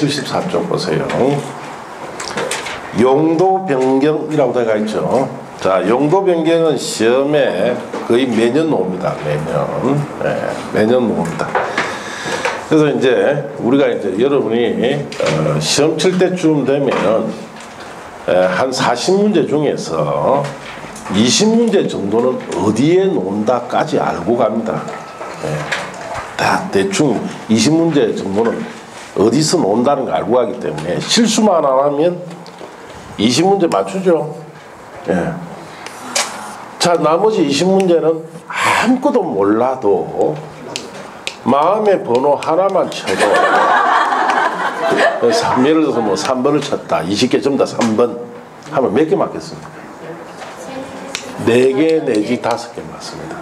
74쪽 보세요. 용도 변경이라고 되어 있죠. 자, 용도 변경은 시험에 거의 매년 나옵니다. 매년. 네, 매년 나옵니다. 그래서 이제 우리가 이제 여러분이 시험 칠 때쯤 되면 한 40문제 중에서 20문제 정도는 어디에 놓는다까지 알고 갑니다. 다 대충 20문제 정도는 어디서 놓는다는 걸 알고 가기 때문에 실수만 안 하면 20문제 맞추죠. 자, 나머지 20문제는 아무것도 몰라도 마음의 번호 하나만 쳐도 예를 들어서 뭐 3번을 쳤다. 20개 전부 다 3번 하면 몇 개 맞겠습니까? 4개 내지 5개 맞습니다.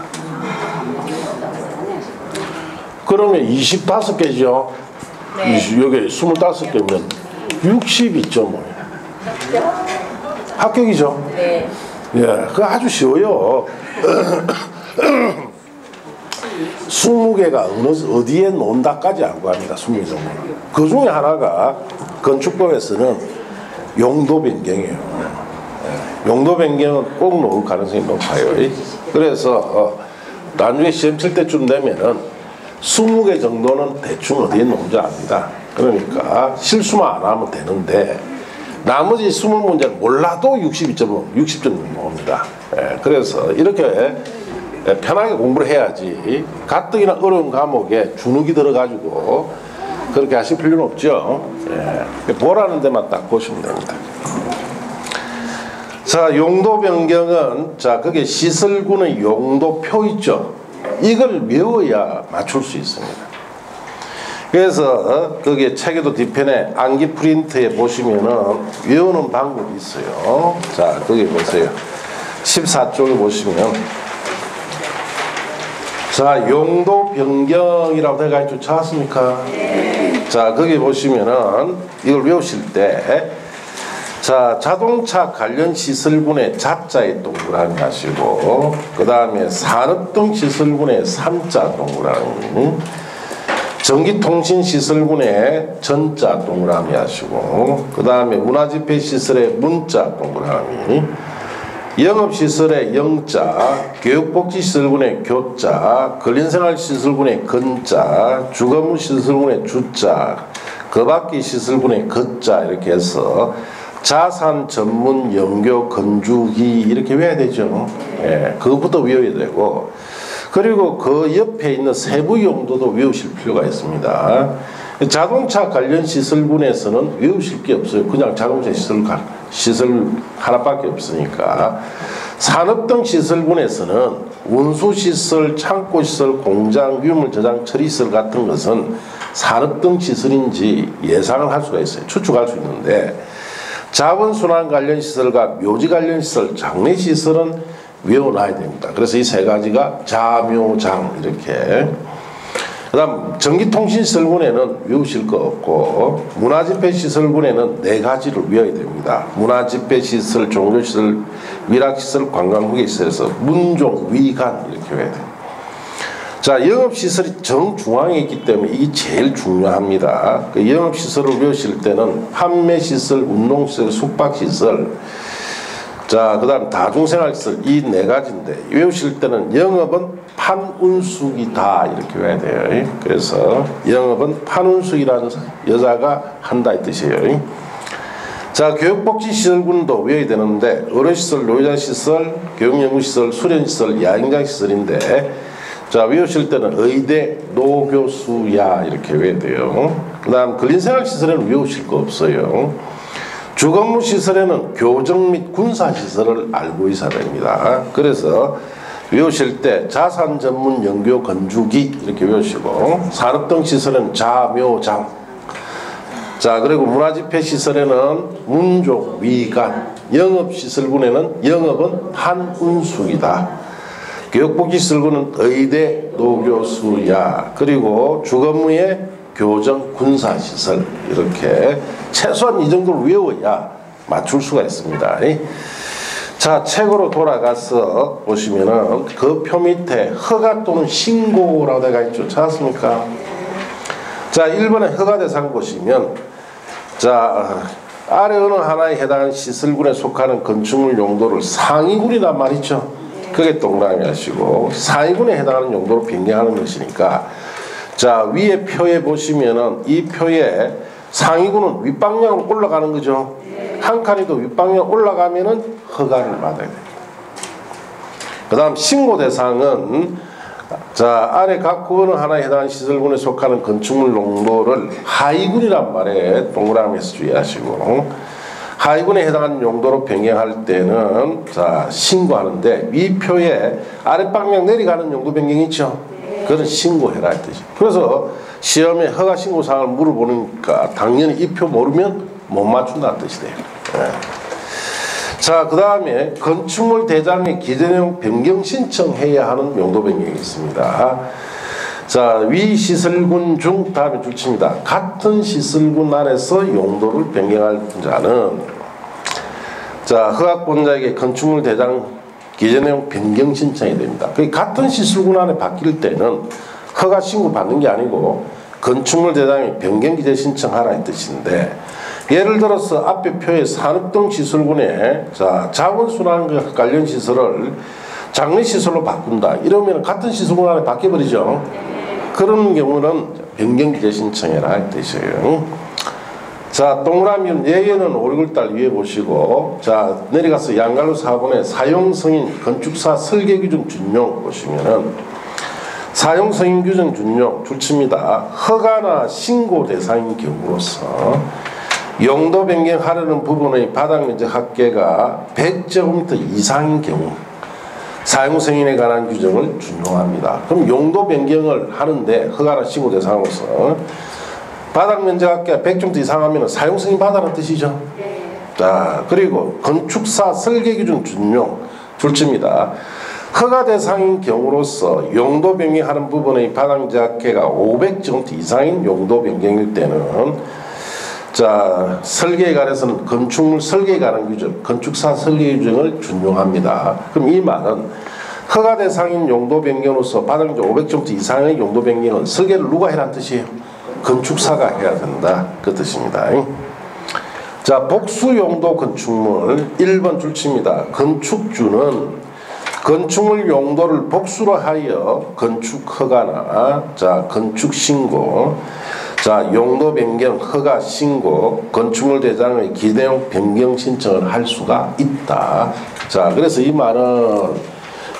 그러면 25개죠. 네. 여기 25개면 62.5. 합격이죠. 네. 예, 그거 아주 쉬워요. 20개가 어디에 놓는다까지 알고 합니다. 20개 정도. 그 중에 하나가 건축법에서는 용도 변경이에요. 용도 변경은 꼭 놓을 가능성이 높아요. 그래서 나중에 시험 칠 때쯤 되면은 20개 정도는 대충 어디에 놓는지 압니다. 그러니까 실수만 안 하면 되는데 나머지 20문제는 몰라도 62.5, 60점 나옵니다. 그래서 이렇게 편하게 공부를 해야지 가뜩이나 어려운 과목에 주눅이 들어가지고 그렇게 하실 필요는 없죠. 보라는 데만 딱 보시면 됩니다. 자, 용도 변경은 자, 그게 시설군의 용도표 있죠. 이걸 외워야 맞출 수 있습니다. 그래서 거기에 책에도 뒤편에 암기 프린트에 보시면은 외우는 방법이 있어요. 자, 거기 보세요. 14쪽에 보시면 자, 용도 변경이라고 되어 있죠. 찾았습니까? 네. 자, 거기 보시면은 이걸 외우실 때 자, 자동차 관련 시설군의 자자에 동그라미 하시고 그 다음에 산업 등 시설군의 삼자 동그라미, 전기통신시설군의 전자 동그라미 하시고 그 다음에 문화집회시설의 문자 동그라미, 영업시설의 영자, 교육복지시설군의 교자, 근린생활시설군의 근자, 주거무시설군의 주자, 거박기 시설군의 거자 이렇게 해서 자산 전문 영교 건축이 이렇게 외워야 되죠. 그것부터 외워야 되고 그리고 그 옆에 있는 세부 용도도 외우실 필요가 있습니다. 자동차 관련 시설군에서는 외우실 게 없어요. 그냥 자동차 시설 하나밖에 없으니까. 산업 등 시설군에서는 운수시설, 창고시설, 공장, 유물 저장, 처리시설 같은 것은 산업 등 시설인지 예상을 할 수가 있어요. 추측할 수 있는데 자원순환 관련 시설과 묘지 관련 시설, 장례시설은 외워놔야 됩니다. 그래서 이 세 가지가 자묘장 이렇게. 그 다음 전기통신시설군에는 외우실 거 없고 문화집회시설군에는 4가지를 외워야 됩니다. 문화집회시설, 종교시설, 위락시설, 관광후기시설에서 문종, 위간 이렇게 외워야 돼요. 자, 영업시설이 정중앙에 있기 때문에 이게 제일 중요합니다. 그 영업시설을 외우실 때는 판매시설, 운동시설, 숙박시설, 자, 그 다음 다중생활시설 이 4가지인데 외우실 때는 영업은 판운숙이다 이렇게 외워야 돼요. 그래서 영업은 판운숙이라는 여자가 한다 이 뜻이에요. 자, 교육복지시설군도 외워야 되는데 어르시설, 노회자시설, 교육연구시설, 수련시설, 야영장시설인데 자, 외우실 때는 의대, 노교수야 이렇게 외워야 돼요. 그 다음 근린생활시설에는 외우실 거 없어요. 주거무시설에는 교정 및 군사시설을 알고 있어야 됩니다. 그래서 외우실 때 자산 전문 영교 건축이 이렇게 외우시고 산업 등 시설은 자묘장, 자, 그리고 문화집회시설에는 문종, 위간, 영업시설군에는 영업은 판운숙이다. 교육복지시설군은 의대, 노교수야. 그리고 주거무의 교정, 군사시설 이렇게 최소한 이 정도를 외워야 맞출 수가 있습니다. 자, 책으로 돌아가서 보시면은 그 표 밑에 허가 또는 신고라고 되어 있죠. 찾았습니까? 자, 1번에 허가 대상 보시면 자, 아래 어느 하나에 해당하는 시설군에 속하는 건축물 용도를 상위군이란 말이죠. 그게 동그라미 하시고 상위군에 해당하는 용도로 변경하는 것이니까, 자, 위에 표에 보시면은 이 표에 상위군은 윗방향으로 올라가는 거죠. 한 칸이 더 윗방향 올라가면은 허가를 받아야 됩니다. 그 다음 신고 대상은, 자, 아래 각 어느 하나에 해당하는 시설군에 속하는 건축물 용도를 하위군이란 말에 동그라미에서 주의하시고, 하위군에 해당하는 용도로 변경할 때는, 자, 신고하는데 위 표에 아랫방향 내려가는 용도 변경이 있죠. 그건 신고해라 이 뜻이에요. 그래서 시험에 허가 신고 사항을 물어보니까 당연히 이 표 모르면 못 맞춘다는 뜻이 돼요. 자, 그 다음에 건축물 대장의 기재내용 변경 신청해야 하는 용도 변경이 있습니다. 자, 위 시설군 중 다음에 줄칩니다. 같은 시설군 안에서 용도를 변경할 자는, 자, 허가권자에게 건축물 대장 기재내용 변경 신청이 됩니다. 같은 시설군 안에 바뀔 때는 허가 신고 받는 게 아니고 건축물 대장이 변경 기재 신청하라 이 뜻인데, 예를 들어서 앞에 표에 산업등 시설군에, 자, 자원순환과 관련 시설을 장례시설로 바꾼다 이러면 같은 시설군 안에 바뀌어버리죠. 그런 경우는 변경 기재 신청해라 이 뜻이에요. 자, 동그라미 예에는 5, 6달 위에 보시고, 자, 내려가서 양갈로 4번에 사용승인 건축사 설계규정 준용 보시면은 사용승인 규정 준용 줄칩니다. 허가나 신고 대상인 경우로서 용도 변경하려는 부분의 바닥면적 합계가 100제곱미터 이상인 경우 사용승인에 관한 규정을 준용합니다. 그럼 용도 변경을 하는데 허가나 신고 대상으로서 바닥면적 합계가 100제곱미터 이상 하면 사용승인 받아라는 뜻이죠. 자, 그리고 건축사 설계규정 준용 줄칩니다. 허가 대상인 경우로서 용도 변경하는 부분의 바닥면적 합계가 500제곱미터 이상인 용도 변경일 때는, 자, 설계에 관해서는 건축물 설계에 관한 규정, 건축사 설계 규정을 준용합니다. 그럼 이 말은 허가 대상인 용도 변경으로서 바닥면적 500제곱미터 이상의 용도 변경은 설계를 누가 해라는 뜻이에요? 건축사가 해야 된다 그 뜻입니다. 자, 복수 용도 건축물 1번 줄칩니다. 건축주는 건축물 용도를 복수로 하여 건축 허가나, 자, 건축 신고, 자, 용도 변경 허가 신고, 건축물 대장의 기내용 변경 신청을 할 수가 있다. 자, 그래서 이 말은,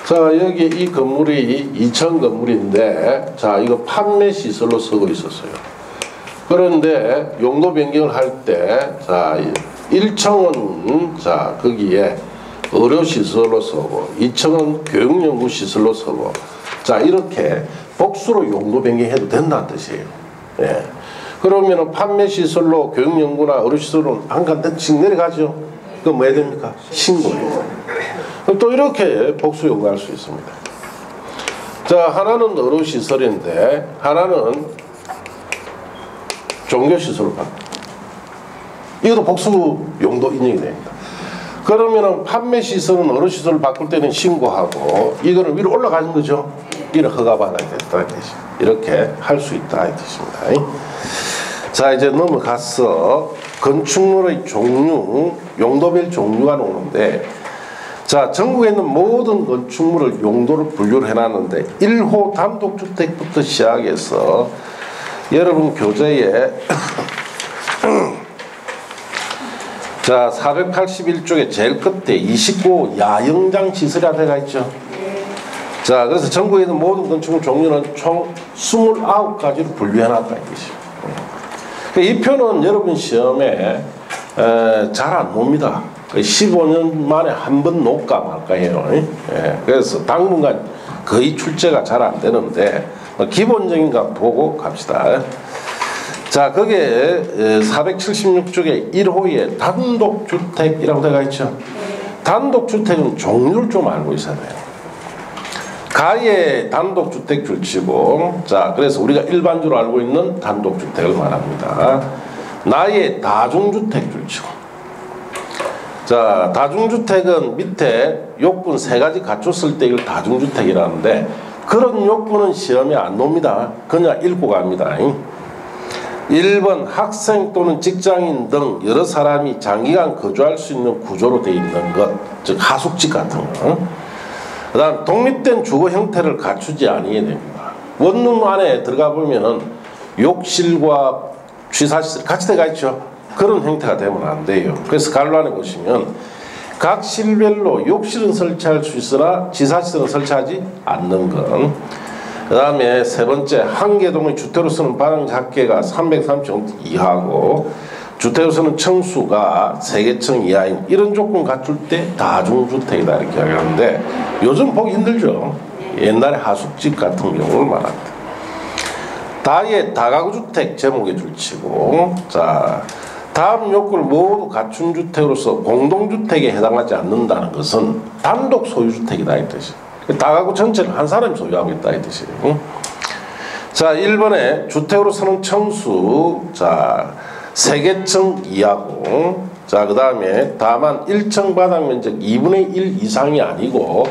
자, 여기 이 건물이 2층 건물인데, 자, 이거 판매 시설로 쓰고 있었어요. 그런데 용도 변경을 할 때, 자, 1층은, 자, 거기에 의료시설로 쓰고 2층은 교육연구시설로 쓰고, 자, 이렇게 복수로 용도 변경해도 된다는 뜻이에요. 예. 그러면은 판매시설로 교육연구나 의료시설로 한 칸씩 내려가죠. 그럼 뭐 해야 됩니까? 신고해요. 그럼 또 이렇게 복수 요구할 수 있습니다. 자, 하나는 의료시설인데 하나는 종교시설로 바꿔. 이것도 복수 용도 인정이 됩니다. 그러면은 판매시설은 의료시설을 바꿀 때는 신고하고 이거는 위로 올라가는 거죠. 이를 허가받아야 된다. 이렇게 할 수 있다 이 뜻입니다. 자, 이제 넘어가서 건축물의 종류, 용도별 종류가 나오는데, 자, 전국에 있는 모든 건축물을 용도를 분류를 해놨는데 1호 단독주택부터 시작해서 여러분 교재에 자, 481쪽에 제일 끝에 29호 야영장 시설이라고 되어 있죠. 자, 그래서 전국에 있는 모든 건축물 종류는 총 29가지로 분류해놨다 이 뜻이에요. 이 표는 여러분 시험에 잘 안 놉니다. 15년 만에 한 번 놓을까 말까 해요. 그래서 당분간 거의 출제가 잘 안 되는데 기본적인 거 보고 갑시다. 자, 거기에 476쪽에 1호에 단독주택이라고 되어 있죠. 단독주택은 종류를 좀 알고 있어야 돼요. 가에 단독주택 줄치고, 자, 그래서 우리가 일반적으로 알고 있는 단독주택을 말합니다. 나의 다중주택 줄치고, 자, 다중주택은 밑에 요건 3가지 갖췄을 때 이걸 다중주택이라는데 그런 요건은 시험에 안 놉니다. 그냥 읽고 갑니다. 1번 학생 또는 직장인 등 여러 사람이 장기간 거주할 수 있는 구조로 되어 있는 것, 즉 하숙집 같은 거. 그 다음 독립된 주거 형태를 갖추지 아니해야 됩니다. 원룸 안에 들어가 보면은 욕실과 취사시설 같이 들어가 있죠. 그런 형태가 되면 안 돼요. 그래서 갈로 안에 보시면 각 실별로 욕실은 설치할 수 있으나 취사시설은 설치하지 않는 것. 그 다음에 세 번째, 한 개 동의 주택으로 쓰는 반항지 합계가 330 이하고 주택으로서는 층수가 3개층 이하인 이런 조건 갖출 때 다중주택이다 이렇게 이야기하는데 요즘 보기 힘들죠. 옛날에 하숙집 같은 경우를 말합니다. 다의 다가구주택 제목에 줄치고, 자 다음 요건을 모두 갖춘 주택으로서 공동주택에 해당하지 않는다는 것은 단독 소유주택이다 이 뜻이에요. 다가구 전체를 한 사람이 소유하고 있다 이 뜻이에요. 자 1번에 주택으로서는 층수 자 3개층 이하고, 자 그 다음에 다만 1층 바닥 면적 2분의 1 이상이 아니고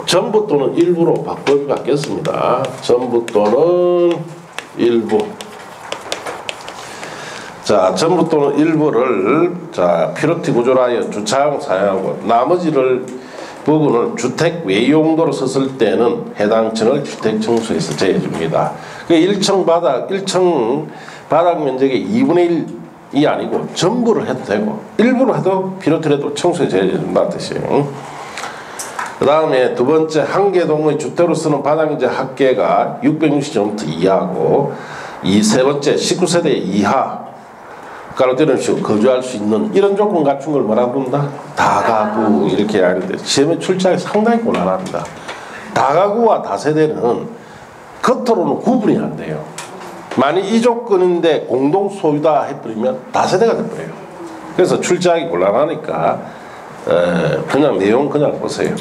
전부 또는 일부로 법이 바뀌었습니다. 전부 또는 일부. 자 전부 또는 일부를 자 필요티 구조로 하여 주차장 사용하고 나머지를 부분을 주택 외 용도로 썼을 때는 해당 층을 주택 층수에서 제외해줍니다. 그 1층 바닥 면적의 2분의 1이 아니고 전부를 해도 되고 일부로 해도 필요티라도 층수에 제외해준다는 뜻이에요. 그 다음에 두 번째, 한 개 동의 주택으로 쓰는 바닥 면적 합계가 660제곱미터 이하고 이 세 번째, 19세대 이하 가로 때려주시고 거주할 수 있는 이런 조건 갖춘 걸 뭐라고 부른다? 다가구 이렇게 하는데 시험에 출제하기 상당히 곤란합니다. 다가구와 다세대는 겉으로는 구분이 안 돼요. 만약 이 조건인데 공동 소유다 해버리면 다세대가 돼버려요. 그래서 출제하기 곤란하니까 그냥 내용 그냥 보세요.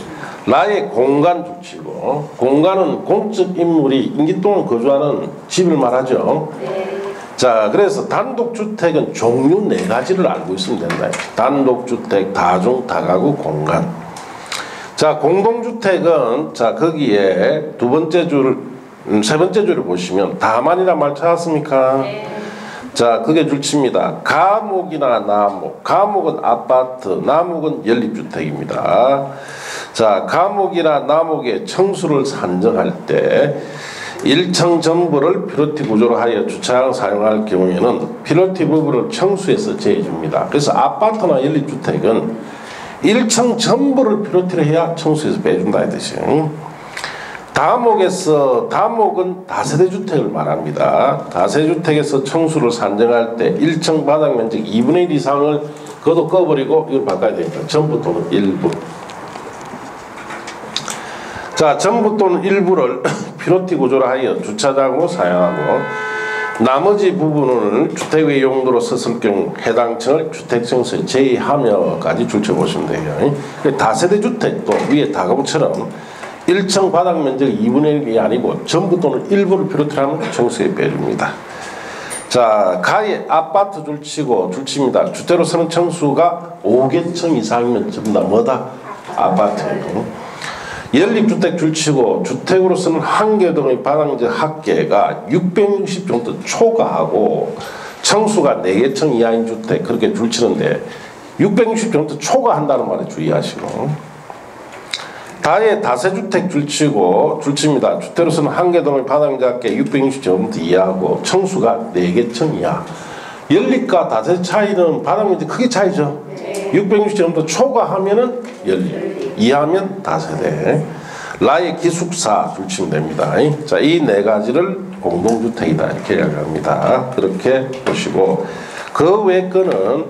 나의 공간 줄치고, 공간은 공적 인물이 임기 동안 거주하는 집을 말하죠. 자 그래서 단독주택은 종류 4가지를 알고 있으면 된다. 단독주택, 다중, 다가구, 공간. 자 공동주택은 자 거기에 두 번째 줄, 세 번째 줄을 보시면 다만이란 말 찾았습니까? 자 그게 줄칩니다. 가목이나 나목, 가목은 아파트, 나목은 연립주택입니다. 자 가목이나 나목의 층수를 산정할 때 1층 전부를 필요티 구조로 하여 주차장 사용할 경우에는 필요티 부분을 층수에서 제외해줍니다. 그래서 아파트나 연립주택은 1층 전부를 필요티로 해야 층수에서 빼준다 이 뜻이에요. 다목은 다세대 주택을 말합니다. 다세대 주택에서 층수를 산정할 때 1층 바닥 면적 2분의 1 이상을 그것도 꺼버리고 이걸 바꿔야 되니까 전부 또는 일부. 자 전부 또는 일부를 필요티 구조로 하여 주차장으로 사용하고 나머지 부분을 주택의 용도로 썼을 경우 해당 층을 주택층수에 제외하며까지 줄쳐보시면 돼요. 다세대 주택도 위에 다가구처럼 1층 바닥 면적 2분의 1이 아니고 전부 또는 일부를 필요로 하면 층수에 빼줍니다. 자 가에 아파트 줄칩니다. 주택으로서는 층수가 5개층 이상이면 전부 다 뭐다? 아파트예요. 연립주택 줄치고 주택으로서는 한 개 동의 바닥면적 합계가 660제곱미터 초과하고 층수가 4개층 이하인 주택 그렇게 줄치는데 660제곱미터 초과한다는 말에 주의하시고, 다의 다세주택 줄칩니다. 주택으로서는 한 개 동의 바닥면적 합계 660제곱미터 이하고 층수가 4개층 이하. 연립과 다세 차이는 바닥면적 크게 차이죠. 660제곱미터 초과하면은 연립, 이하면 다세대. 라의 기숙사 줄치면 됩니다. 자, 이 4가지를 공동주택이다 이렇게 이야기합니다. 그렇게 보시고 그 외 거는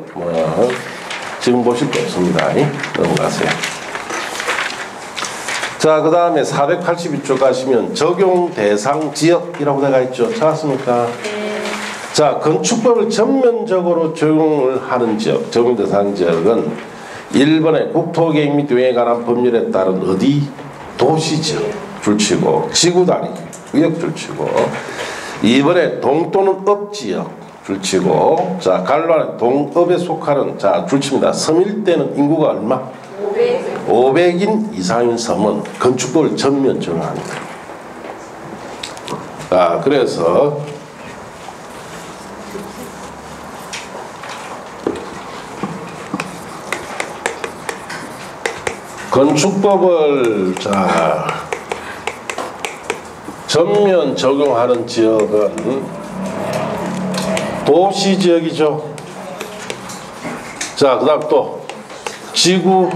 지금 보실 거 없습니다. 넘어가세요. 자, 그 다음에 482쪽 가시면 적용 대상 지역이라고 되어 있죠. 찾았습니까? 자, 건축법을 전면적으로 적용을 하는 지역, 적용 대상 지역은 1번에 국토계획 및 등에 관한 법률에 따른 어디? 도시지역 줄치고, 지구단위 구역 줄치고, 2번에 동 또는 읍지역 줄치고, 자 갈로 안에 동읍에 속하는 자 줄칩니다. 섬일 때는 인구가 얼마? 500인 이상인 섬은 건축법을 전면 적용합니다. 자 그래서 건축법을 자 전면 적용하는 지역은 도시 지역이죠. 자, 그다음 또 지구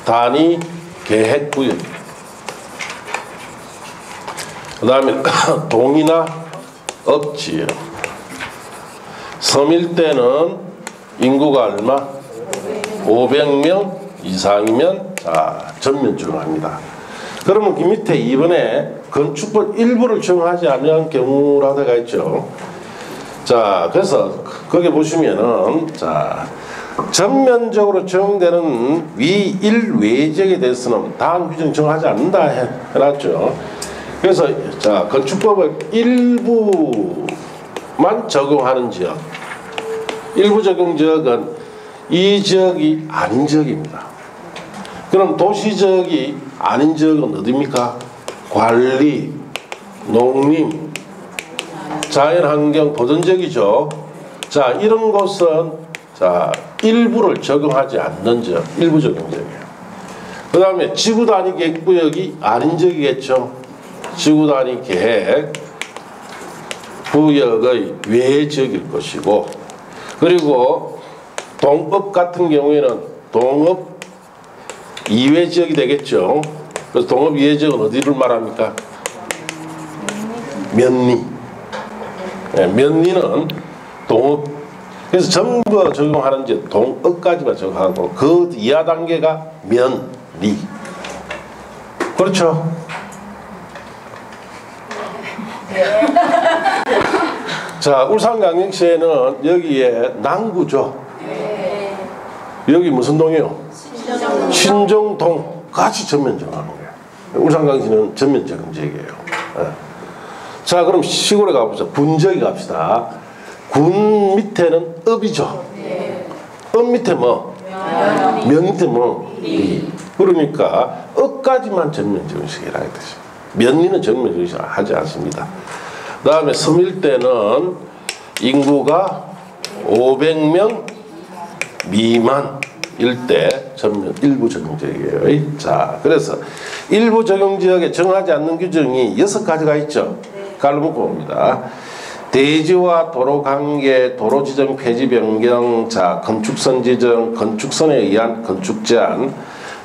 단위 계획 구역. 그다음에 동이나 읍지역. 섬일 때는 인구가 얼마? 500명 이상이면 자 전면 적용합니다. 그러면 그 밑에 이번에 건축법 일부를 적용하지 않는 경우라고 되어 있죠. 자, 그래서 거기 보시면은 자 전면적으로 적용되는 위 1외지역에 대해서는 다음 규정 정하지 않는다 해놨죠. 그래서 자 건축법을 일부만 적용하는 지역, 일부 적용 지역은 이 지역이 아닌 지역입니다. 그럼 도시 지역이 아닌 지역은 어디입니까? 관리, 농림, 자연환경 보존지역이죠. 자, 이런 곳은 자 일부를 적용하지 않는 지역, 일부 적용 지역이에요. 그 다음에 지구 단위 계획 구역이 아닌 지역이겠죠. 지구 단위 계획 구역의 외 지역일 것이고, 그리고 동읍 같은 경우에는 동읍 이외 지역이 되겠죠. 그래서 동읍 이외 지역은 어디를 말합니까? 면리. 네, 면리는 동읍. 그래서 전부 적용하는 이제 동읍까지만 적용하고 그 이하 단계가 면리. 그렇죠? 자, 울산광역시에는 여기에 남구죠. 여기 무슨 동이요? 신정동까지 전면 적용하는 거예요. 울산광역시는 전면 적용 지역이에요. 자, 그럼 시골에 가보자. 군 지역에 갑시다. 군 밑에는 읍이죠. 읍 밑에 뭐? 면 밑에 뭐? 리. 그러니까 읍까지만 전면 적용식이라 했듯이. 면리는 전면 적용식을 하지 않습니다. 그 다음에 섬일 때는 인구가 500명 미만일 때 전면 일부 적용지역이에요. 자, 그래서 일부 적용지역에 정하지 않는 규정이 6가지가 있죠. 깔로 묶어봅니다. 대지와 도로 관계, 도로 지정 폐지 변경, 자 건축선 지정, 건축선에 의한 건축 제한,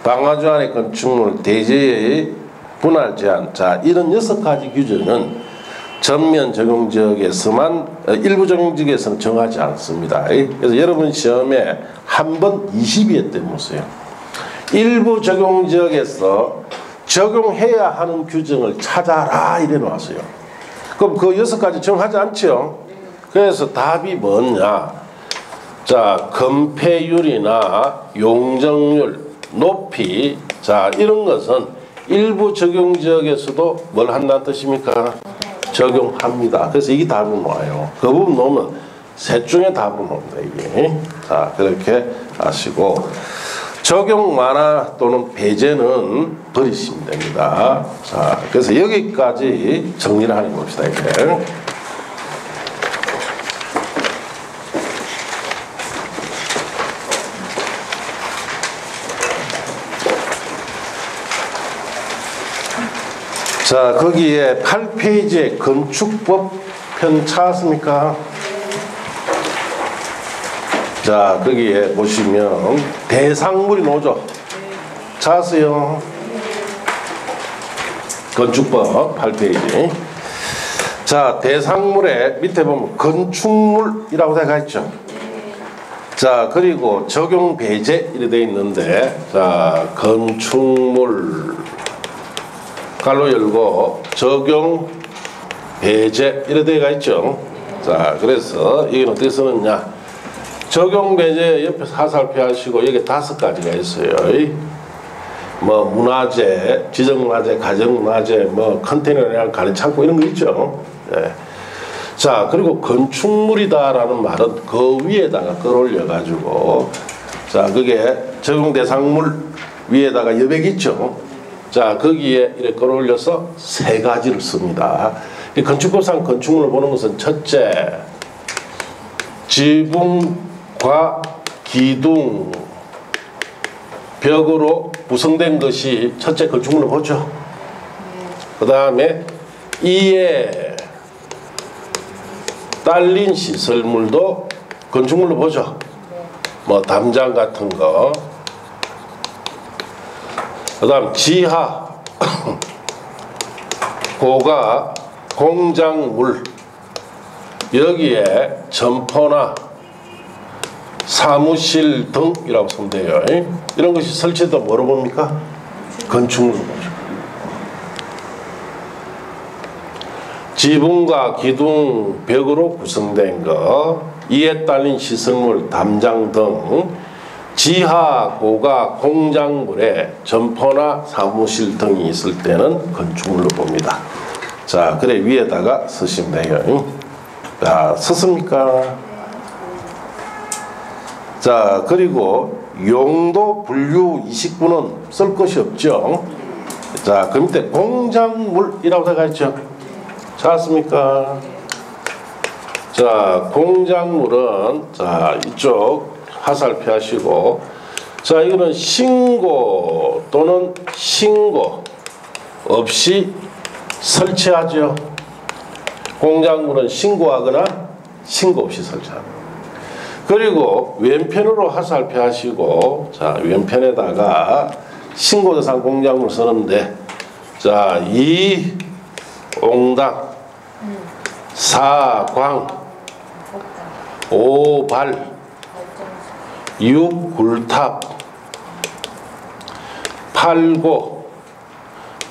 방화주 안의 건축물, 대지의 분할 제한, 자 이런 6가지 규정은 전면 적용 지역에서만 일부 적용 지역에서는 정하지 않습니다. 그래서 여러분 시험에 한 번 22회 때 보세요. 일부 적용 지역에서 적용해야 하는 규정을 찾아라 이래 놨어요. 그럼 그 6가지 정하지 않죠. 그래서 답이 뭐냐? 자 건폐율이나 용적률, 높이, 자 이런 것은 일부 적용 지역에서도 뭘 한다는 뜻입니까? 적용합니다. 그래서 이게 답으로 나와요. 그 부분 놓으면 셋 중에 답으로 나옵니다. 이게. 자 그렇게 아시고 적용 완화 또는 배제는 버리시면 됩니다. 자 그래서 여기까지 정리를 하는 겁시다. 이렇게. 자 거기에 8페이지에 건축법 편 찾았습니까? 자 거기에 보시면 대상물이 나오죠. 찾았어요. 건축법 8페이지. 자 대상물에 밑에 보면 건축물이라고 되어 있죠. 자 그리고 적용 배제 이렇게 되어 있는데, 자 건축물 갈로 열고 적용 배제 이렇게 되어 있죠. 자 그래서 여기는 어떻게 쓰느냐? 적용 배제 옆에 화살표 하시고 여기 5가지가 있어요. 뭐 문화재, 지정문화재, 가정문화재, 뭐 컨테이너랑 가는 창고 이런 거 있죠. 네. 자 그리고 건축물이다라는 말은 그 위에다가 끌어올려 가지고, 자 그게 적용 대상물 위에다가 여백이 있죠. 자 거기에 이렇게 끌어올려서 3가지를 씁니다. 이 건축법상 건축물을 보는 것은 첫째 지붕과 기둥 벽으로 구성된 것이 첫째 건축물로 보죠. 그 다음에 이에 딸린 시설물도 건축물로 보죠. 뭐 담장 같은 거. 그 다음 지하 고가 공작물, 여기에 점포나 사무실 등이라고 쓰면 돼요. 이런 것이 설치도 뭐로 봅니까? 건축물로 보죠. 지붕과 기둥, 벽으로 구성된 것, 이에 딸린 시설물, 담장 등 지하, 고가, 공작물에 점포나 사무실 등이 있을 때는 건축물로 봅니다. 자, 그래 위에다가 쓰시면 돼요. 자, 썼습니까? 자, 그리고 용도 분류 29는 쓸 것이 없죠. 자, 그 밑에 공작물이라고 되어 있죠. 찾았습니까? 자, 공작물은 자, 이쪽 하살표 하시고, 자, 이거는 신고 또는 신고 없이 설치하죠. 공작물은 신고하거나 신고 없이 설치합니다. 그리고 왼편으로 하살표 하시고, 자, 왼편에다가 신고 대상 공작물 쓰는데, 자, 이 옹당, 사광, 오발, 육굴탑, 8고,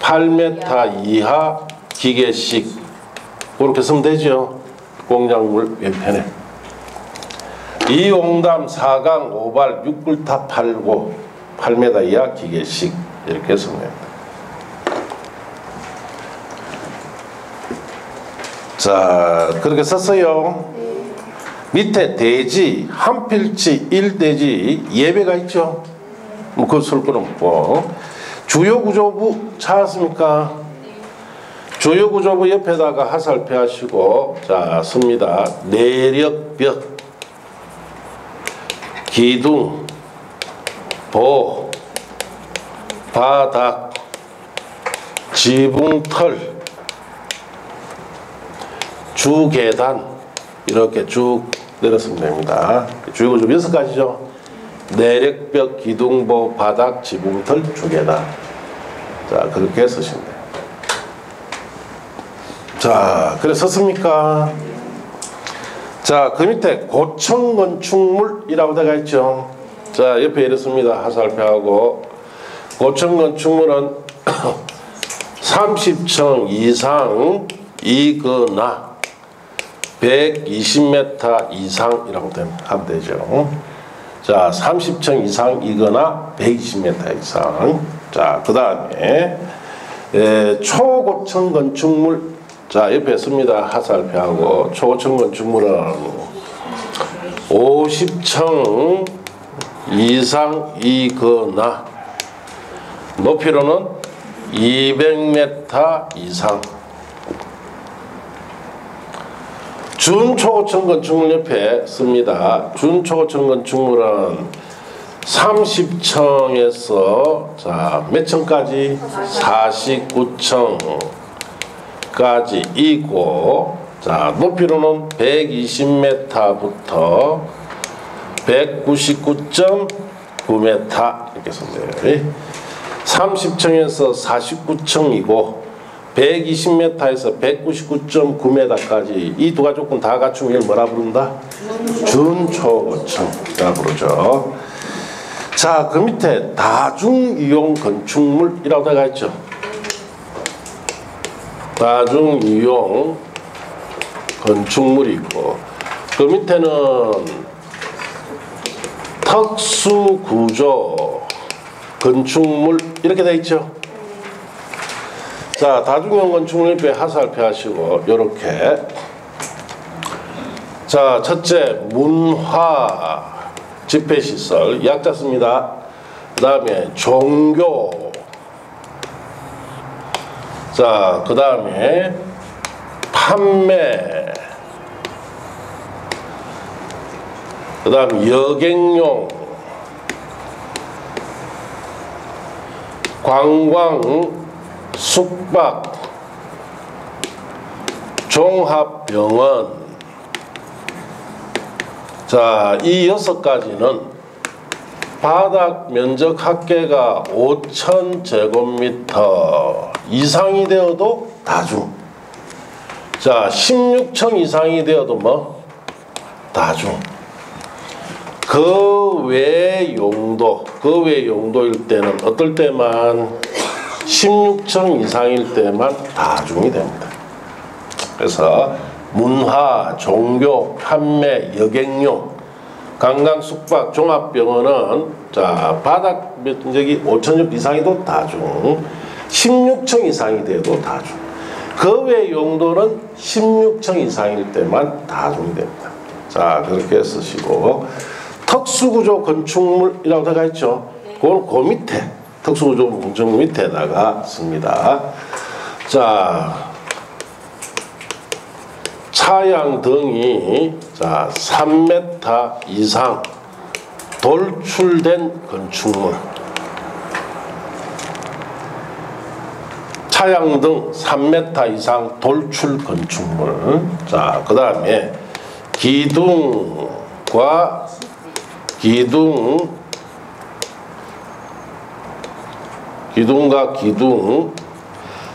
8m 이하 기계식, 그렇게 쓰면 되죠. 공작물 왼편에. 이옹담, 사강, 오발, 육굴탑, 8고, 8m 이하 기계식, 이렇게 쓰면 됩니다. 자, 그렇게 썼어요. 밑에 대지, 한필지, 일대지, 예배가 있죠. 뭐 그거 쓸 건 없고. 주요구조부 찾았습니까? 주요구조부 옆에다가 하살표 하시고, 자, 씁니다. 내력벽, 기둥, 보, 바닥, 지붕털, 주계단, 이렇게 쭉 내렸으면 됩니다. 주요구조부 6가지죠. 내력벽, 기둥보, 바닥, 지붕털, 주계단. 자, 그렇게 쓰시면 돼요. 자, 그래 썼습니까? 자, 그 밑에 고층건축물이라고 되어 있죠. 자, 옆에 이렇습니다. 하살표하고. 고층건축물은 30층 이상 이거나 120m 이상이라고 하면 되죠. 자, 30층 이상이거나 120m 이상. 자, 그 다음에 초고층 건축물. 자, 옆에 씁니다. 하살표하고. 초고층 건축물은 50층 이상이거나 높이로는 200m 이상. 준초고층 건축물 옆에 씁니다. 준초고층 건축물은 30층에서 자, 몇 층까지? 49층까지 있고, 자, 높이로는 120m부터 199.9m 이렇게 쓰면 30층에서 49층이고 120m에서 199.9m까지 이 두 가지 조건 다 갖추면 이걸 뭐라 부른다? 준초고층이라고 부르죠. 자, 그 밑에 다중이용 건축물이라고 되어 있죠. 다중이용 건축물이 있고, 그 밑에는 특수구조 건축물 이렇게 되어 있죠. 자, 다중이용 건축물 옆에 하살표 하시고, 요렇게. 자, 첫째, 문화 집회시설, 약자 씁니다. 그 다음에 종교. 자, 그 다음에 판매. 그 다음 여객용. 관광, 숙박, 종합병원. 자, 이 6가지는 바닥 면적 합계가 5,000제곱미터 이상이 되어도 다중. 자, 16층 이상이 되어도 뭐? 다중. 그 외 용도, 그 외 용도일 때는 어떨 때만 16층 이상일 때만 다중이 됩니다. 그래서 문화, 종교, 판매, 여객용, 관광, 숙박, 종합병원은 자 바닥 면적이 5,000제곱 이상이도 다중, 16층 이상이 돼도 다중. 그 외 용도는 16층 이상일 때만 다중이 됩니다. 자, 그렇게 쓰시고, 특수구조 건축물이라고 들어가 있죠. 그건 그 밑에, 특수구조 건축물 밑에다가 씁니다. 자, 차양등이 자 3m 이상 돌출된 건축물. 차양등 3m 이상 돌출 건축물. 자, 그 다음에 기둥과 기둥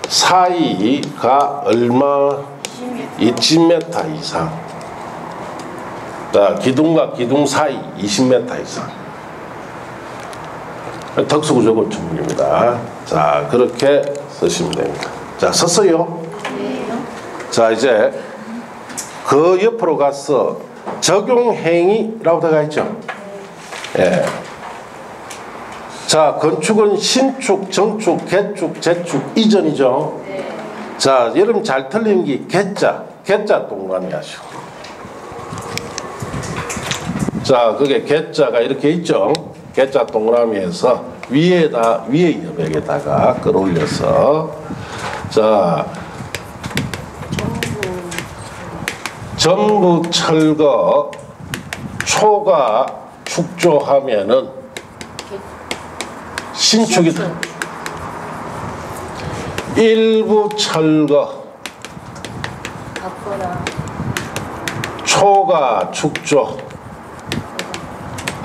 사이가 얼마? 20m 이상. 자, 기둥과 기둥 사이 20m 이상. 특수구조 건축물입니다. 자, 그렇게 쓰시면 됩니다. 자, 썼어요? 자, 이제 그 옆으로 가서 적용행위라고 들어가 있죠. 예. 자, 건축은 신축, 정축, 개축, 재축 이전이죠. 자, 여러분 잘 틀린 게 개자 동그라미 하시고. 자, 그게 개자가 이렇게 있죠. 개자 동그라미에서 위에 여백에다가 끌어올려서 자, 전부 철거, 초가 축조하면은 신축이다. 일부 철거, 초가 축조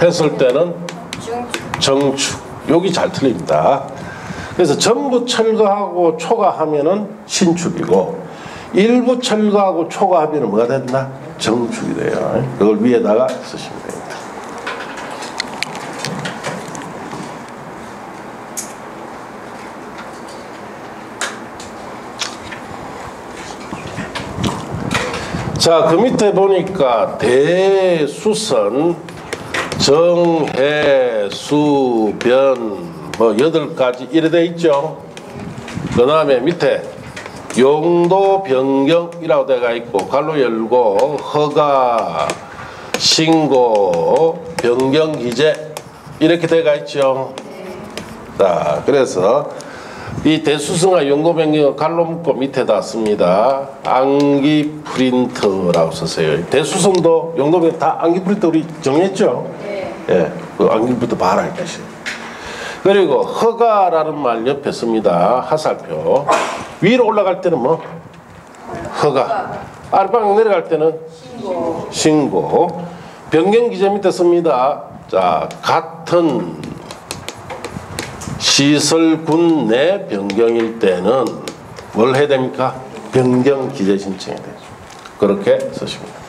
했을 때는 정축. 여기 잘 틀립니다. 그래서 전부 철거하고 초과하면은 신축이고, 일부 철거하고 초과하면은 뭐가 된다? 정축이 돼요. 그걸 위에다가 쓰시면 됩니다. 자, 그 밑에 보니까 대수선, 정해, 수변 뭐 8가지 이래 돼 있죠. 그 다음에 밑에 용도 변경이라고 돼가 있고 갈로 열고 허가, 신고, 변경 기재 이렇게 돼가 있죠. 자, 그래서 이 대수선과 용도 변경은 갈로 묶고 밑에다 씁니다. 안기 프린트라고 쓰세요. 대수선도 용도 변경 다 안기 프린트 우리 정했죠? 예, 그 안기 프린트 봐라 이 뜻이에요. 그리고 허가라는 말 옆에 씁니다. 하살표. 위로 올라갈 때는 뭐? 허가. 아랫방 내려갈 때는? 신고. 변경 기재 밑에 씁니다. 자, 같은 시설군 내 변경일 때는 뭘 해야 됩니까? 변경 기재 신청해야 되죠. 그렇게 쓰십니다.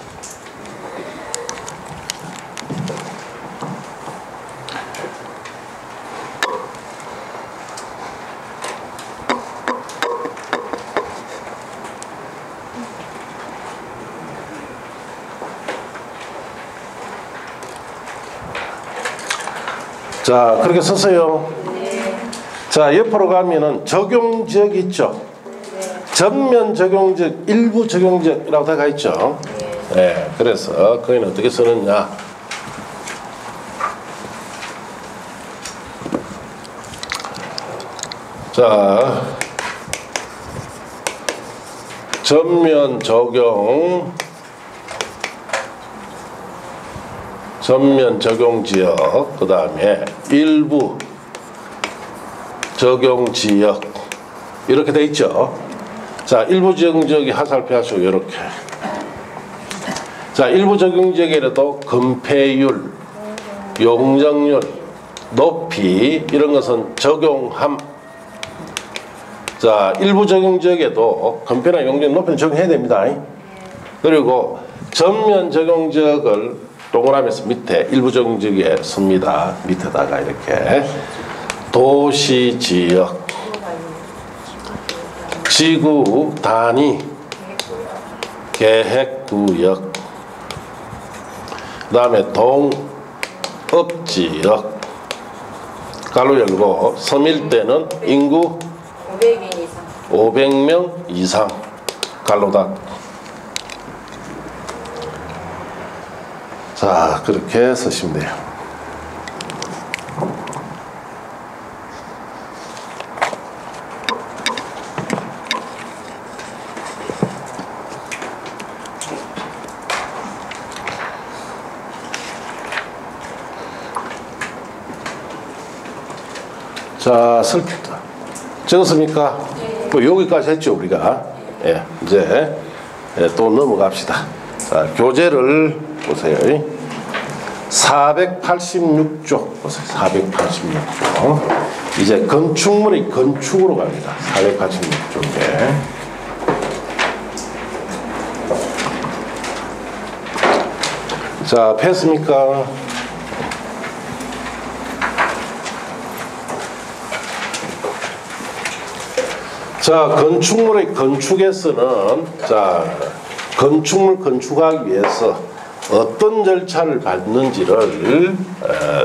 자, 그렇게 썼어요. 자, 옆으로 가면은 적용지역 있죠. 전면 적용지역, 일부 적용지역이라고 다 있죠. 네, 그래서 거기는 어떻게 쓰느냐. 자, 전면 적용, 전면 적용지역, 그 다음에 일부 적용지역 이렇게 돼 있죠. 자, 일부 적용지역이 하살표 하시고 이렇게. 자, 일부 적용지역에도 건폐율, 용적률, 높이 이런 것은 적용함. 자, 일부 적용지역에도 건폐나 용적, 높이는 적용해야 됩니다. 그리고 전면 적용지역을 동그라미에서 밑에 일부 적용지역에 씁니다. 밑에다가 이렇게 도시지역, 지구 단위, 계획구역, 그 다음에 동업지역, 가로 열고 섬일대는 인구 500명 이상, 가로 닫고. 자, 그렇게 쓰시면 돼요. 자, 적었습니까? 뭐 여기까지 했죠, 우리가. 예, 이제 또 넘어갑시다. 자, 교재를 보세요. 486쪽 보세요. 486쪽. 이제 건축물의 건축으로 갑니다. 486쪽에. 자, 폈습니까? 자, 건축물의 건축에서는, 자, 건축물 건축하기 위해서 어떤 절차를 밟는지를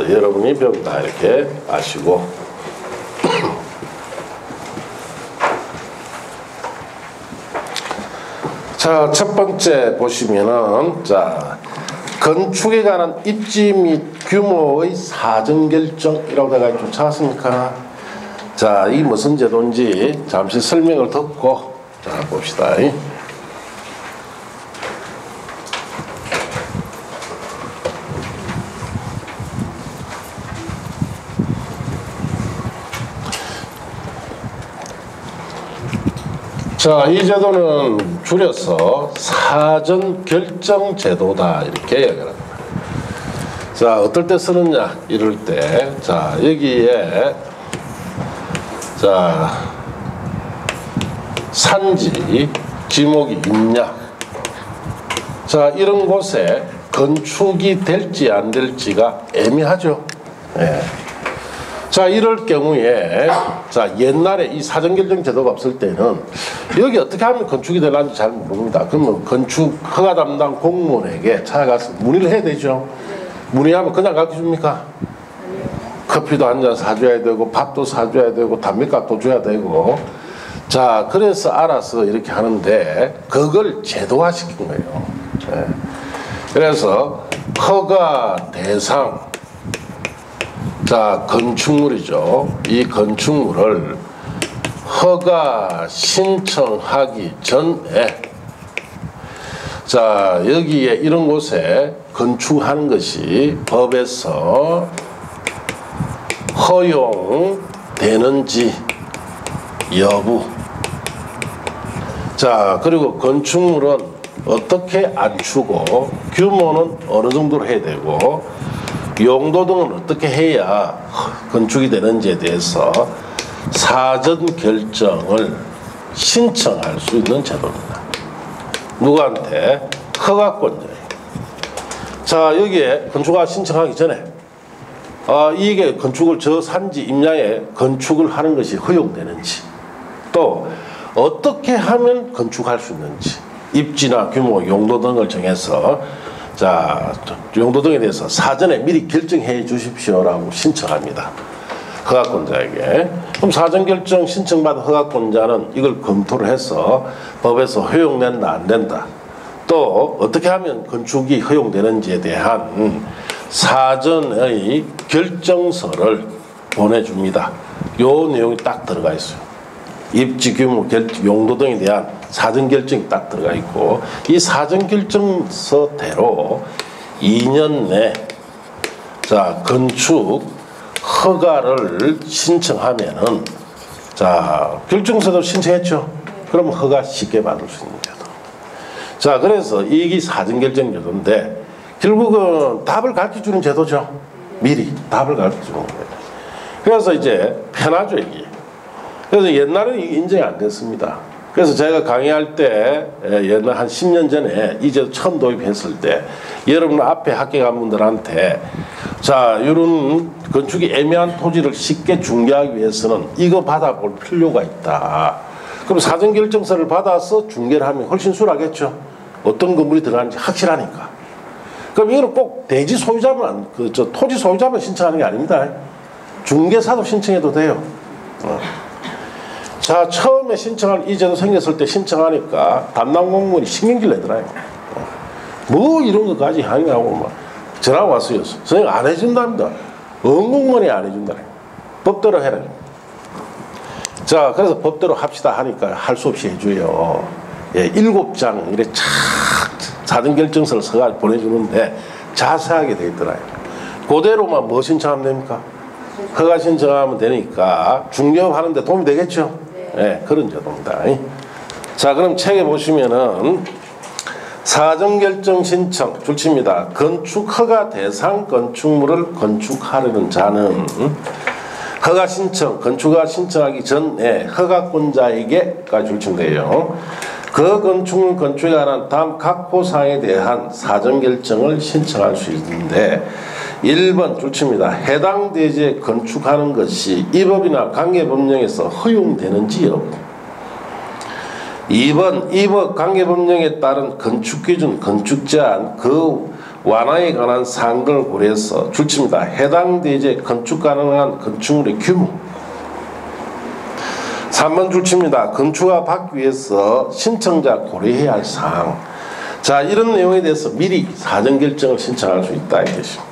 여러분이 배운다 이렇게 아시고. 자, 첫 번째 보시면은, 자, 건축에 관한 입지 및 규모의 사전 결정이라고 되어 있죠. 찾았습니까? 자, 이 무슨 제도인지 잠시 설명을 듣고 자, 봅시다. 자, 이 제도는 줄여서 사전 결정 제도다 이렇게 이야기를 합니다. 자, 어떨 때 쓰느냐 이럴 때, 자, 여기에 자, 산지 지목이 있냐, 자, 이런 곳에 건축이 될지 안 될지가 애매하죠. 예. 자, 이럴 경우에, 자, 옛날에 이 사전결정 제도가 없을 때는 여기 어떻게 하면 건축이 되는지 잘 모릅니다. 그러면 건축 허가 담당 공무원에게 찾아가서 문의를 해야 되죠. 문의하면 그냥 가르쳐 줍니까? 커피도 한 잔 사줘야 되고, 밥도 사줘야 되고, 담배값도 줘야 되고. 자, 그래서 알아서 이렇게 하는데, 그걸 제도화 시킨 거예요. 네. 그래서 허가 대상, 자, 건축물이죠. 이 건축물을 허가 신청하기 전에, 자, 여기에 이런 곳에 건축하는 것이 법에서 허용되는지 여부. 자, 그리고 건축물은 어떻게 안추고 규모는 어느 정도로 해야 되고 용도 등은 어떻게 해야 건축이 되는지에 대해서 사전 결정을 신청할 수 있는 제도입니다. 누구한테? 허가권자예요. 자, 여기에 건축허가 신청하기 전에 이게 건축을 저 산지 임야에 건축을 하는 것이 허용되는지, 또 어떻게 하면 건축할 수 있는지, 입지나 규모, 용도 등을 정해서, 자, 용도 등에 대해서 사전에 미리 결정해 주십시오라고 신청합니다. 허가권자에게. 그럼 사전 결정 신청받은 허가권자는 이걸 검토를 해서 법에서 허용된다 안 된다, 또 어떻게 하면 건축이 허용되는지에 대한 사전의 결정서를 보내줍니다. 요 내용이 딱 들어가 있어요. 입지 규모, 용도 등에 대한 사전 결정이 딱 들어가 있고, 이 사전 결정서대로 2년 내, 자, 건축 허가를 신청하면은 자, 결정서도 신청했죠. 그럼 허가 쉽게 받을 수 있는 제도. 자, 그래서 이게 사전결정 제도인데 결국은 답을 가르쳐주는 제도죠. 미리 답을 가르쳐주는 거예요. 그래서 이제 편하죠, 이게. 그래서 옛날에는 이게 인정이 안 됐습니다. 그래서 제가 강의할 때 옛날 한 10년 전에 이 제도 처음 도입했을 때 여러분 앞에 합격한 분들한테 자, 이런 건축이 애매한 토지를 쉽게 중개하기 위해서는 이거 받아볼 필요가 있다. 그럼 사전결정서를 받아서 중개를 하면 훨씬 수월하겠죠. 어떤 건물이 들어가는지 확실하니까. 그럼 이거는 꼭 대지 소유자만, 토지 소유자만 신청하는 게 아닙니다. 중개사도 신청해도 돼요. 자, 처음에 신청할 이 제도 생겼을 때 신청하니까 담당 공무원이 신경질 내더라요. 뭐 이런 것까지 하냐고 막 전화가 왔어요. 선생님 안 해준답니다. 공무원이 안 해준다. 법대로 해라. 자, 그래서 법대로 합시다 하니까 할 수 없이 해줘요. 예, 7장 이래 착 사전결정서를 써가지고 보내주는데 자세하게 돼 있더라요. 그대로만 뭐 신청하면 됩니까? 허가 신청하면 되니까 중개업 하는데 도움이 되겠죠? 네, 그런 제도입니다. 자, 그럼 책에 보시면은 사전결정 신청 줄칩니다. 건축 허가 대상 건축물을 건축하려는 자는 허가 신청, 건축허가 신청하기 전에 허가권자에게가 줄침돼요. 그 건축물 건축에 관한 다음 각 호사항에 대한 사전결정을 신청할 수 있는데 1번 줄칩니다. 해당 대지에 건축하는 것이 이 법이나 관계법령에서 허용되는지 여부. 2번 이 법 관계법령에 따른 건축기준, 건축제한, 그 완화에 관한 사항을 고려해서 줄칩니다. 해당 대지에 건축 가능한 건축물의 규모. 3번 줄칩니다. 건축허가 받기 위해서 신청자 고려해야 할 사항. 자, 이런 내용에 대해서 미리 사전결정을 신청할 수 있다 이것입니다.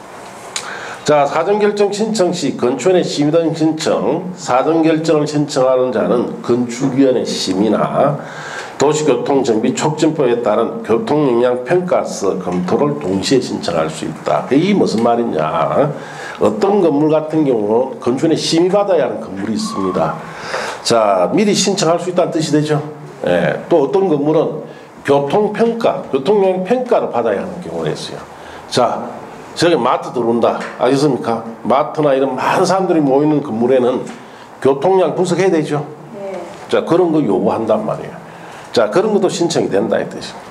자, 사전결정 신청 시 건축원의 심의 등 신청, 사전결정을 신청하는 자는 건축위원회 심의나 도시교통정비 촉진법에 따른 교통영향평가서 검토를 동시에 신청할 수 있다. 이게 무슨 말이냐? 어떤 건물 같은 경우는 건축원에 심의받아야 하는 건물이 있습니다. 자, 미리 신청할 수 있다는 뜻이 되죠. 예, 또 어떤 건물은 교통평가, 교통영향평가를 받아야 하는 경우가 있어요. 자, 저기 마트 들어온다. 알겠습니까? 마트나 이런 많은 사람들이 모이는 건물에는 교통량 분석해야 되죠. 네. 자, 그런 거 요구한단 말이에요. 자, 그런 것도 신청이 된다 이 뜻입니다.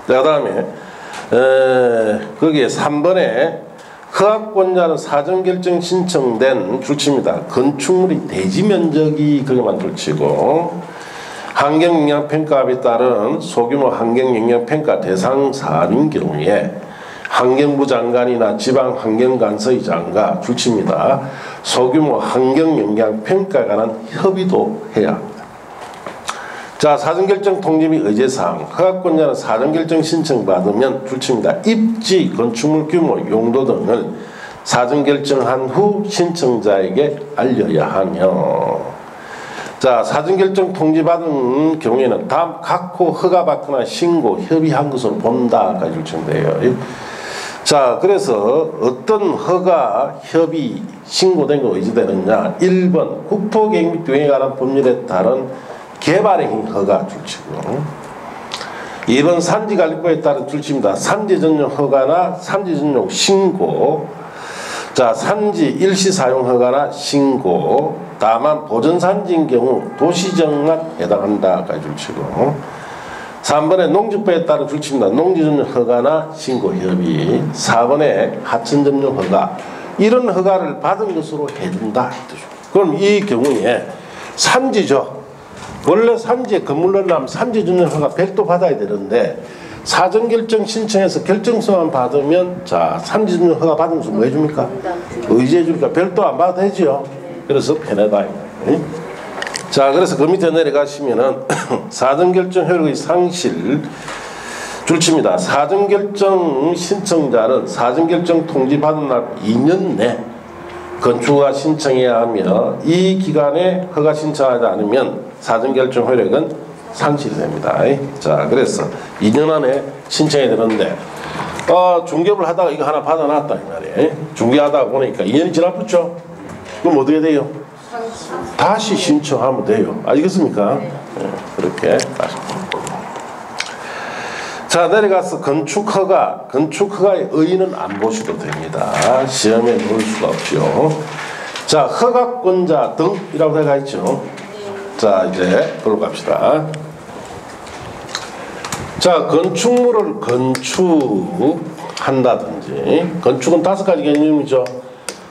자, 그 다음에 거기에 3번에 허가권자는 사전결정 신청된 줄칩니다. 건축물이 대지 면적이 그것만 줄치고 환경영향평가에 따른 소규모 환경영향평가 대상 사안인 경우에 환경부 장관이나 지방환경관서의장과 줄칩니다. 소규모 환경영향평가에 관한 협의도 해야 합니다. 자, 사전결정 통지 및 의제사항. 허가권자는 사전결정 신청받으면 줄칩니다. 입지, 건축물 규모, 용도 등을 사전결정한 후 신청자에게 알려야 하며, 자, 사전결정 통지받은 경우에는 다음 각호 허가받거나 신고, 협의한 것으로 본다까지 줄침돼요. 자, 그래서 어떤 허가, 협의, 신고된 거 의지되느냐. 1번 국토계획 및 규행에 관한 법률에 따른 개발행위 허가 줄치고, 2번 산지관리법에 따른 줄치입니다. 산지 전용 허가나 산지 전용 신고. 자, 산지 일시 사용 허가나 신고. 다만 보전산지인 경우 도시정만 해당한다까지 줄치고, 3번에 농지법에 따른 줄치입니다. 농지전용 허가나 신고 협의. 4번에 하천점용 허가. 이런 허가를 받은 것으로 해준다. 그럼 이 경우에 산지죠. 원래 산지에 건물 넣으려면 산지 전용 허가 별도 받아야 되는데 사전결정 신청해서 결정서만 받으면, 자, 산지 전용 허가 받으면서 뭐 해줍니까? 의지해 주니까 별도 안 받아도 되죠. 그래서 편하다. 자, 그래서 그 밑에 내려가시면은 사전결정 효력의 상실 줄칩니다. 사전결정 신청자는 사전결정 통지 받은 날 2년 내 건축허가 신청해야 하며, 이 기간에 허가 신청하지 않으면 사전결정 효력은 상실됩니다. 자, 그래서 2년 안에 신청해야 되는데 중개업을 하다가 이거 하나 받아놨다 이 말이에요. 중개하다가 보니까 2년이 지나붙죠. 그럼 어떻게 돼요? 다시 신청하면 돼요. 알겠습니까? 네, 그렇게 자, 내려가서 건축허가의 의의는 안 보셔도 됩니다. 시험에 넣을 수가 없죠. 자, 허가권자 등이라고 되어 있죠. 자, 이제 그걸로 갑시다. 자, 건축물을 건축한다든지, 건축은 5가지 개념이죠.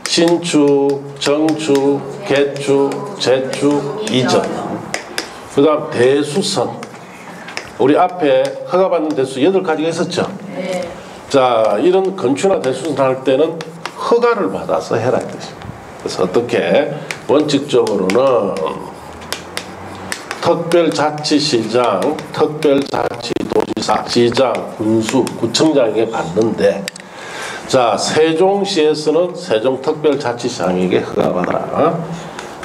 신축, 정축, 개축, 재축, 이전. 그 다음 대수선. 우리 앞에 허가받는 대수 8가지가 있었죠. 네. 자, 이런 건축이나 대수선 할 때는 허가를 받아서 해라 이 뜻입니다. 그래서 어떻게? 원칙적으로는 특별자치시장, 특별자치도지사, 시장, 군수, 구청장에게 받는데, 자, 세종시에서는 세종특별자치시장에게 허가받아라.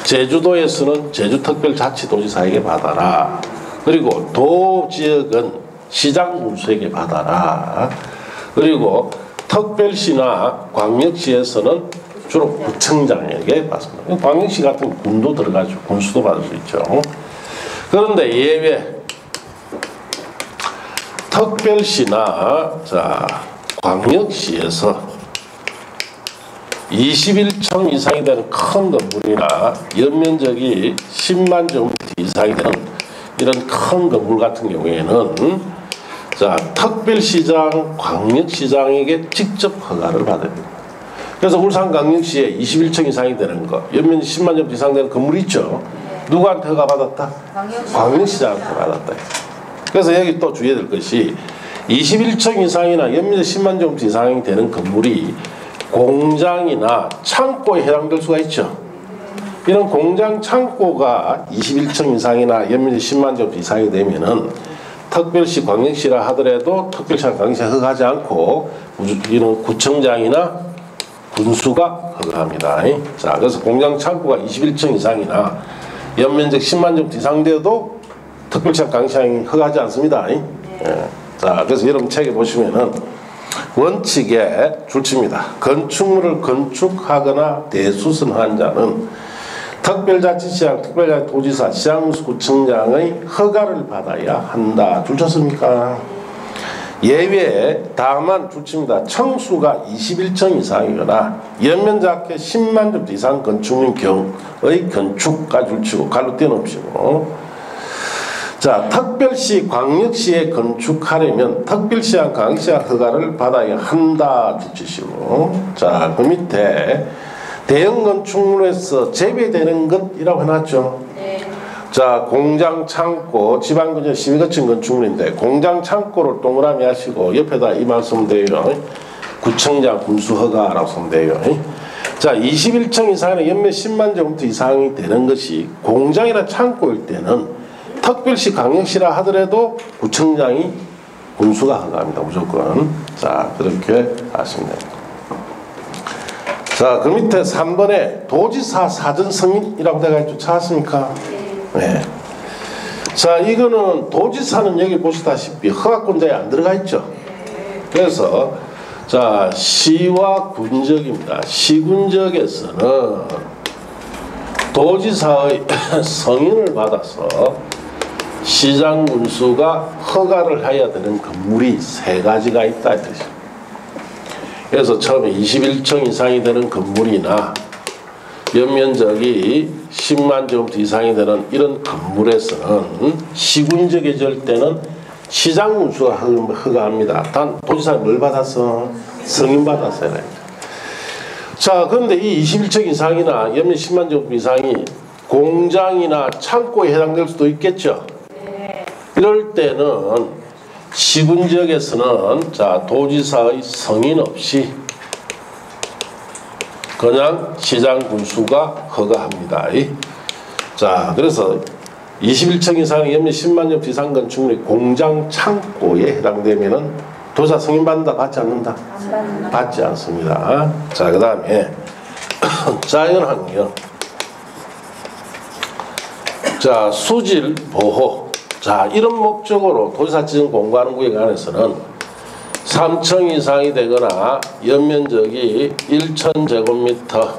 제주도에서는 제주특별자치도지사에게 받아라. 그리고 도지역은 시장 군수에게 받아라. 그리고 특별시나 광역시에서는 주로 구청장에게 받습니다. 광역시 같은 군도 들어가죠. 군수도 받을 수 있죠. 그런데 예외 특별시나 자 광역시에서 21층 이상이 되는 큰 건물이나 연면적이 10만 제곱미터 이상이 되는 이런 큰 건물 같은 경우에는 자 특별시장, 광역시장에게 직접 허가를 받아야 됩니다. 그래서 울산광역시에 21층 이상이 되는 거, 연면 10만 제곱미터 이상 되는 건물이 있죠. 누구한테 허가 받았다? 광역시장한테 받았다. 그래서 여기 또 주의해야 될 것이 21층 이상이나 연면 10만 제곱미터 이상이 되는 건물이 공장이나 창고에 해당될 수가 있죠. 이런 공장, 창고가 21층 이상이나 연면 10만 제곱미터 이상이 되면은 특별시, 광역시라 하더라도 특별시나 광역시 허가하지 않고 이런 구청장이나 군수가 허가합니다. 자, 그래서 공장, 창고가 21층 이상이나 연면적 10만 제곱미터 이상 되어도 특별시나 광역시장이 허가하지 않습니다. 예. 자, 그래서 여러분 책에 보시면은 원칙에 줄칩니다. 건축물을 건축하거나 대수선한 자는 특별자치시장, 특별자치도지사, 시장군수구청장의 허가를 받아야 한다. 줄쳤습니까? 예외에 다만 줄칩니다. 층수가 21층 이상이거나 연면 작게 10만 제곱미터 이상 건축물인 경우의 건축까지 줄치고 갈로 떼어놓으시고, 자, 특별시, 광역시에 건축하려면 특별시와 광역시와 허가를 받아야 한다 줄치시고, 자, 그 밑에 대형 건축물에서 재배되는 것이라고 해놨죠. 네. 자, 공장, 창고, 지방근처 시민거층 건축물인데 공장, 창고를 동그라미 하시고 옆에다 이 말씀 돼요. 구청장, 군수허가라고 쓰면 돼요. 자, 21층 이상의 연면 10만 제곱미터 이상이 되는 것이 공장이나 창고일 때는 특별시, 광역시라 하더라도 구청장이, 군수가 허가합니다. 무조건. 자, 그렇게 하시면 됩니다. 자, 그 밑에 3번에 도지사 사전 승인이라고 되어 있죠. 찾았습니까? 네. 자, 이거는 도지사는 여기 보시다시피 허가권자에 안 들어가 있죠. 그래서 자, 시와 군적입니다. 시군적에서는 도지사의 승인을 받아서 시장 군수가 허가를 해야 되는 건물이 3가지가 있다 이 뜻이죠. 그래서 처음에 21층 이상이 되는 건물이나 연면적이 10만 제곱미터 이상이 되는 이런 건물에서는 시군적에 질 때는 시장 군수가 허가합니다. 단 도지사는 뭘 받았어? 승인 받았어 해라. 자, 그런데 이 21층 이상이나 연면 10만 제곱미터 이상이 공장이나 창고에 해당될 수도 있겠죠. 이럴 때는 시군지역에서는 자, 도지사의 승인 없이 그냥 시장 군수가 허가합니다. 자, 그래서 21층 이상의 연면 10만 제곱미터 이상 건축물이 공장, 창고에 해당되면은 도지사 승인 받는다, 받지 않는다? 받지 않습니다. 자, 그 다음에 자연환경. 자, 수질 보호. 자, 이런 목적으로 도지사 지정 공부하는 구역 안에서는 3층 이상이 되거나 연면적이 1,000제곱미터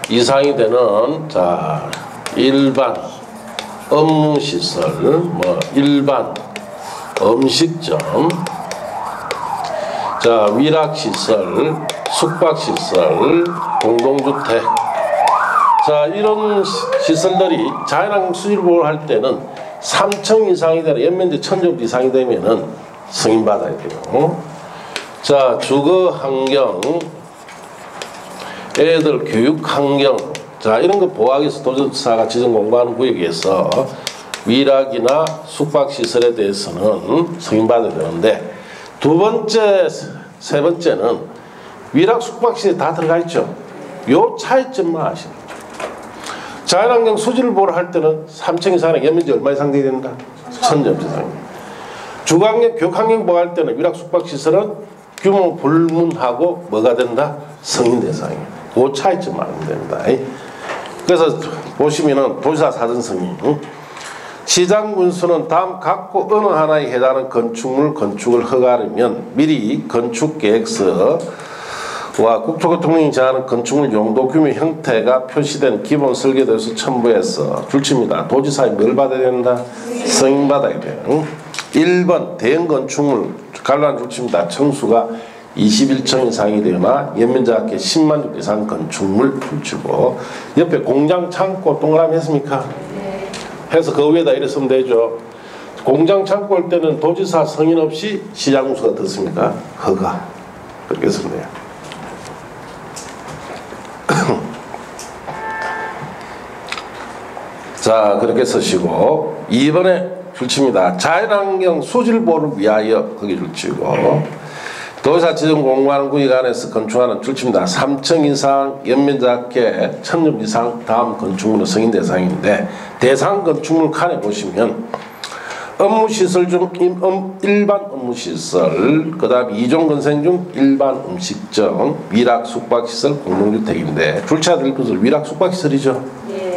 이상이 되는 자 일반 업무시설, 뭐 일반 음식점, 자 위락시설, 숙박시설, 공동주택. 자 이런 시설들이 자연환경 수질보호를 할 때는 3층 이상이 되는 연면적 1000제곱 이상이 되면은 승인받아야 돼요. 자 주거환경, 애들 교육환경, 자 이런 거 보호하기 위해서 도지사가 지정 공부하는 구역에서 위락이나 숙박시설에 대해서는 승인받아야 되는데, 두 번째, 세 번째는 위락 숙박시설에 다 들어가 있죠. 요 차이점만 아시는 거죠. 자연환경 수질보호를 할 때는 3층 이상의 연면적 얼마 이상 돼야 된다? 1000제곱 이상. 주거환경, 교육환경 보호할 때는 위락 숙박시설은 규모 불문하고 뭐가 된다? 승인 대상이에요. 그 차이점만 알면 됩니다. 그래서 보시면은 도지사 사전 승인, 시장 군수는 다음 각고 어느 하나에 해당하는 건축물 건축을 허가하려면 미리 건축계획서와 국토교통령이 정하는 건축물 용도 규모 형태가 표시된 기본 설계도에서 첨부해서 줄칩니다. 도지사에 뭘 받아야 된다? 승인 받아야 돼요. 1번 대형 건축물 관련 줄칩니다. 층수가 21층 이상이 되거나 연면적 합계 10만 주 이상 건축물 줄치고, 옆에 공장 창고 동그라미 했습니까? 네. 해서 그 위에다 이래 쓰면 되죠. 공장 창고 할 때는 도지사 승인 없이 시장 군수가 듣습니까? 허가. 그렇게 쓰면 돼요. 자 그렇게 쓰시고, 2번에 줄칩니다. 자연환경 수질보호를 위하여 거기 줄치고, 도지사 지정 공무하는 구역 안에서 건축하는 줄칩니다. 3층 이상 연면적 합계 1000제곱 이상 다음 건축물은 승인 대상인데, 대상 건축물 칸에 보시면 업무시설 중 일반 업무시설, 그 다음 2종 건설 중 일반 음식점, 위락 숙박시설, 공동주택인데 줄쳐야 될 것은 위락 숙박시설이죠. 예.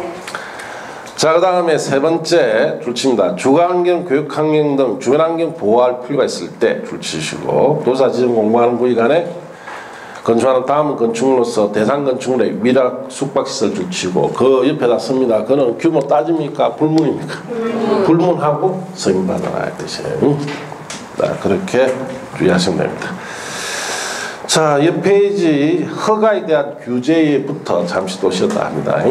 자, 그 다음에 세 번째 줄칩니다. 주거환경, 교육환경 등 주변환경 보호할 필요가 있을 때 줄치시고, 도지사 지정 공부하는 구역 안에 건축하는 다음 건축물로서 대상 건축물의 위락 숙박시설 줄치고, 그 옆에다 씁니다. 그는 규모 따집니까? 불문입니까? 불문하고 승인받아라 뜻이에요. 그렇게 주의하시면 됩니다. 자, 옆 페이지 허가에 대한 규제부터 잠시 또 쉬었다 합니다.